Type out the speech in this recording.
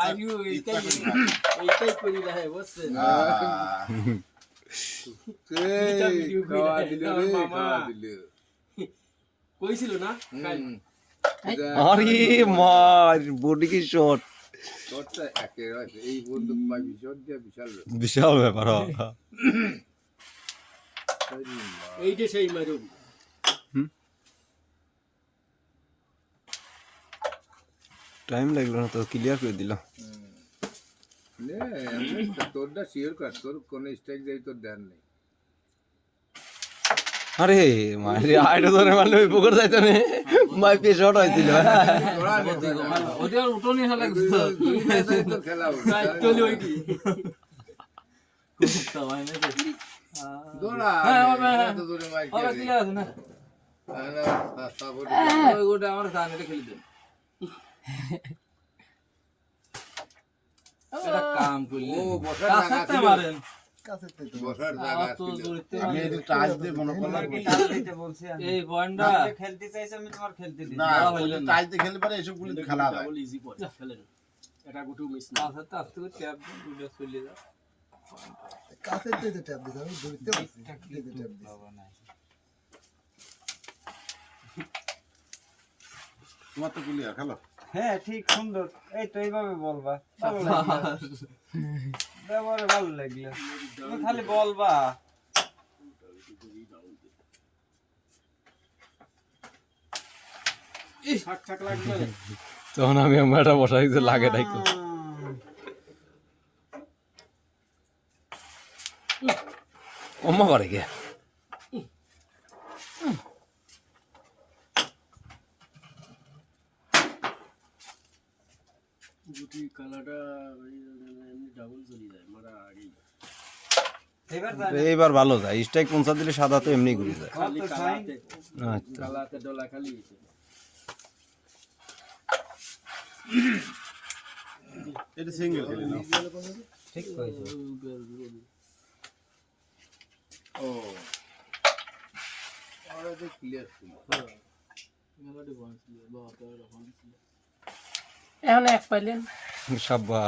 আমিও এইটাই করি না বুঝছেন কইছিল না আরে মার বডি কি শট শটটা একেবারে এই বন্দুক বা বিশট দিয়ে বিশাল ব্যাপার এইটা সেই মারুন টাইম লাগলো না তো ক্লিয়ার করে দিলাম তোরটা শিওর কর তোর কোন স্ট্রাইক যাই তোর ধ্যান নেই আরে মারি আইডো ধরে মারলে ওই পুকুর যাইতো না মাই পে শট হইছিল ওটা উঠোনি হলা তোর খেলা চলি ওইটি দৌড়া তো দৌড়ে মার হবে ক্লিয়ার আছে না সাপোর্ট ওই গোটা আমার সামনে খেলে দেন এটা কাম করলে ও বসার কাছে জায়গা মারেন বসার জায়গা তো ছিল দৌড়তে আমি এই টাচ দিয়ে মনে করলাম এই পয়েন্টটা খেলতে চাইছে আমি তোমার খেলতে দিই না টাচ দিয়ে খেলতে পারে এসব গুলো খেলা যায় ডাবল ইজি করে খেলেন এটা গুটু মিস না আচ্ছা তো আস্তে করে ট্যাপ দুটো চলে যা কাছে দিতে ট্যাপ দিতে আমি ধরতে পারছি দিতে ট্যাপ দিতে তোমার তো ক্লিয়ার খেলো হ্যাঁ ঠিক সুন্দর এই তো এইভাবে বলবা ভালো লাগলো ব্যবহারে ভালো লাগলো তুমি খালি বলবা ছাক ছাক লাগবে তখন আমি আমারটা বসাই দিতে লাগে নাই তো অম্মা করে কে গুটি কালারটা এমনি ডাবল চলে যায় মারা আগেই এবার এইবার ভালো যায় স্ট্রাইক 50 দিলে সাদা তো এমনি ঘুরে যায় খালি তো সাইন কালাতে আচ্ছা কালাতে ডলা খালি হইছে এটা সিঙ্গেল খেলে নাও ঠিক কইছো ও অলরেডি ক্লিয়ার ছিল এখন এক পাইলেন সাব্বা